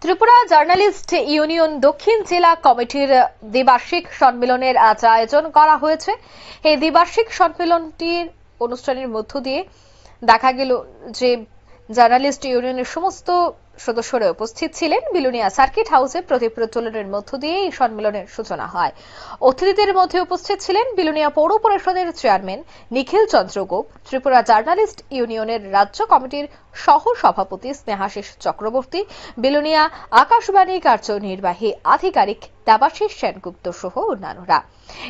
Tripura journalist union দক্ষিণ জেলা কমিটির দ্বিবার্ষিক সম্মেলনের আজ আয়োজন করা হয়েছে। এই দ্বিবার্ষিক সম্মেলনটির অনুষ্ঠানের মধ্য দিয়ে দেখা গেল যে জার্নালিস্ট ইউনিয়নের সমস্ত সদস্যরা উপস্থিত ছিলেন। বিলুনিয়া সার্কিট হাউসে প্রদীপ প্রজ্বলনের মধ্য দিয়ে এই সম্মেলনের সূচনা হয়। অতিথিদের মধ্যে উপস্থিত ছিলেন বিলুনিয়া পৌর পরিষদের চেয়ারম্যান নিখিল চন্দ্র গোপ, ত্রিপুরা জার্নালিস্ট ইউনিয়নের রাজ্য কমিটির সহ সভাপতি স্নেহাশিস চক্রবর্তী, বিলুনিয়া আকাশবাণী কার্যনির্বাহী আধিকারিক দেবাশিস সেনগুপ্ত সহ অন্যান্যরা।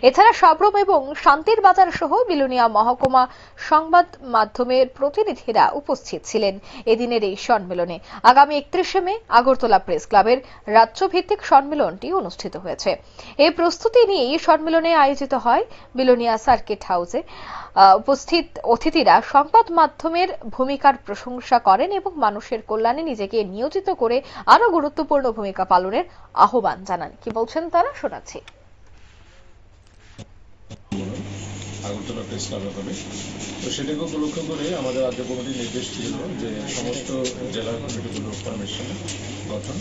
এছাড়া সাবরুম এবং শান্তির বাজার সহ বিলুনিয়া মহকুমা সংবাদ মাধ্যমের প্রতিনিধিরা উপস্থিত ছিলেন এদিনের এই সম্মেলনে। আগামী 31শে মে আগরতলা প্রেস ক্লাবের রাজ্যভিত্তিক সম্মেলনটি অনুষ্ঠিত হয়েছে। এই প্রস্তুতি নিয়ে এই সম্মেলনে আয়োজিত হয় বিলুনিয়া সার্কিট হাউসে। উপস্থিত অতিথিরা সংবাদ মাধ্যমের ভূমিকার প্রশংসা করেন এবং মানুষের কল্যাণে নিজেকে নিয়োজিত করে আরো গুরুত্বপূর্ণ ভূমিকা পালনের আহ্বান জানান। কি বলছেন তারা, শোনাচ্ছি। আগরতলা প্রেস ক্লাবে হবে, তো সেটাকে উপলক্ষ করে আমাদের রাজ্য কমিটির নির্দেশ ছিল যে সমস্ত জেলা কমিটিগুলো ফরমেশন গঠন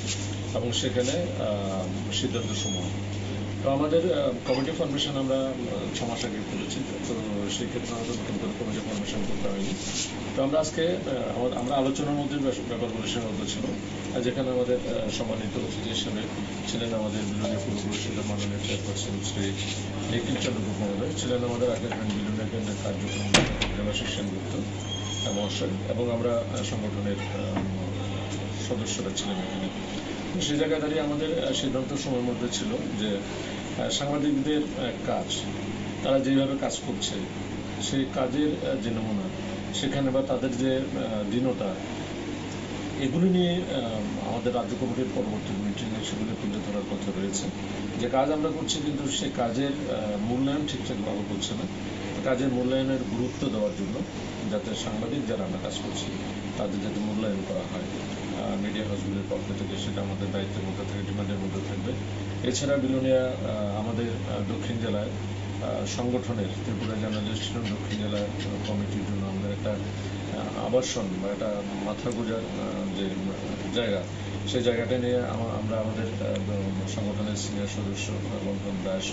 এবং সেখানে সিদ্ধান্ত সমূহ। তো আমাদের কমিটি ফরমেশন আমরা 6 মাস আগে করেছি, তো সেই ক্ষেত্রে আমাদের নতুন করে কমিটি ফরমেশন করতে হয়নি। তো আমরা আজকে আমরা আলোচনার মধ্যে ব্যাপারগুলো সীমাবদ্ধ ছিল, যেখানে আমাদের সম্মানিত অতিথি হিসেবে ছিলেন আমাদের বিলুনিয়া পৌর পরিষদের মাননীয় চেয়ারপারসন শ্রী নিখিল চন্দ্র গোপ মহোদয়, ছিলেন আমাদের আকাশবাণী বিলুনিয়া কেন্দ্রের কার্যক্রম দেবাশিস সেনগুপ্ত মহাশয়, এবং আমরা সংগঠনের সদস্যরা ছিলেন এখানে। সেই জায়গায় দাঁড়িয়ে আমাদের সিদ্ধান্ত সময়ের মধ্যে ছিল যে সাংবাদিকদের কাজ, তারা যেভাবে কাজ করছে সেই কাজের যে নমুনা সেখানে বা তাদের যে দীনতা, এগুলি নিয়ে আমাদের রাজ্য কমিটির পরবর্তী মিটিংয়ে সেগুলি তুলে ধরার কথা রয়েছে। যে কাজ আমরা করছি কিন্তু সে কাজের মূল্যায়ন ঠিকঠাকভাবে করছে না। কাজের মূল্যায়নের গুরুত্ব দেওয়ার জন্য যাতে সাংবাদিক যারা আমরা কাজ করছি তাদের যাতে মূল্যায়ন করা হয় মিডিয়া হাউসগুলির পক্ষ থেকে, সেটা আমাদের দায়িত্বের মধ্যে থেকে ডিমান্ডের মধ্যে থাকবে। এছাড়া বিলুনিয়া আমাদের দক্ষিণ জেলায় সংগঠনের ত্রিপুরা জার্নালিস্ট দক্ষিণ জেলা কমিটির জন্য আমাদের একটা আবাসন বা একটা মাথা গোজার যে জায়গা, সেই জায়গাটা নিয়ে আমরা আমাদের সংগঠনের সিনিয়র সদস্য বন্ধন দাস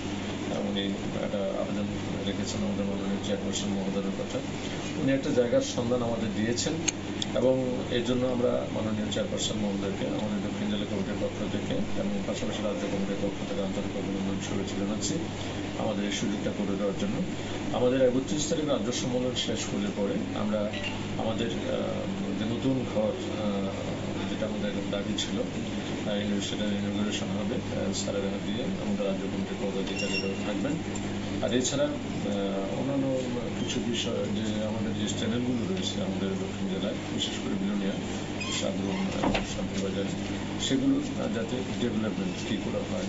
উনি একটা আবেদন রেখেছেন আমাদের মাননীয় চেয়ারপারসন মহোদয়ের কথা। উনি একটা জায়গার সন্ধান আমাদের দিয়েছেন এবং এর জন্য আমরা মাননীয় চেয়ারপারসন মহোদয়কে আমাদের দক্ষিণ জেলা কমিটির পক্ষ থেকে এবং পাশাপাশি রাজ্য কমিটির পক্ষ থেকে আন্তরিক অভিনন্দন শুভেচ্ছা জানাচ্ছি আমাদের এই সুযোগটা করে দেওয়ার জন্য। আমাদের 31 তারিখ রাজ্য সম্মেলন শেষ হলে পরে আমরা আমাদের যে নতুন ঘর, যেটা আমাদের দাবি ছিল, সেটার ইনগুরেশন হবে স্যারের হাত দিয়ে, আমাদের রাজ্য কমিটির পদাধিকারীরাও থাকবেন। আর এছাড়া অন্যান্য কিছু বিষয় যে আমাদের যে চ্যানেলগুলো রয়েছে আমাদের দক্ষিণ জেলায়, বিশেষ করে বিলুনিয়া সাবরুম এবং শান্তিবাজার, সেগুলো যাতে ডেভেলপমেন্ট কী করে হয়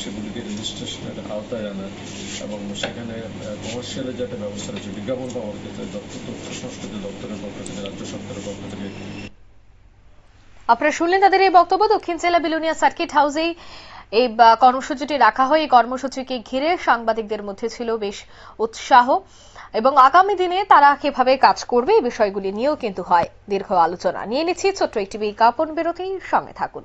সেগুলিকে রেজিস্ট্রেশনের আওতায় আনা এবং সেখানে কমার্শিয়ালের যে একটা ব্যবস্থা রয়েছে বিজ্ঞাপন পাওয়ার ক্ষেত্রে তথ্য সংস্কৃতি দপ্তরের পক্ষ থেকে, রাজ্য সরকারের পক্ষ থেকে। আপনারা শুনলেন তাদের এই বক্তব্য। দক্ষিণ জেলা বিলুনিয়া সার্কিট হাউসেই এই কর্মসূচিটি রাখা হয়। এই কর্মসূচিকে ঘিরে সাংবাদিকদের মধ্যে ছিল বেশ উৎসাহ এবং আগামী দিনে তারা কিভাবে কাজ করবে এই বিষয়গুলি নিয়েও কিন্তু হয় দীর্ঘ আলোচনা। নিয়ে নিচ্ছি ছোট্ট একটি বিজ্ঞাপন বিরতি, সঙ্গে থাকুন।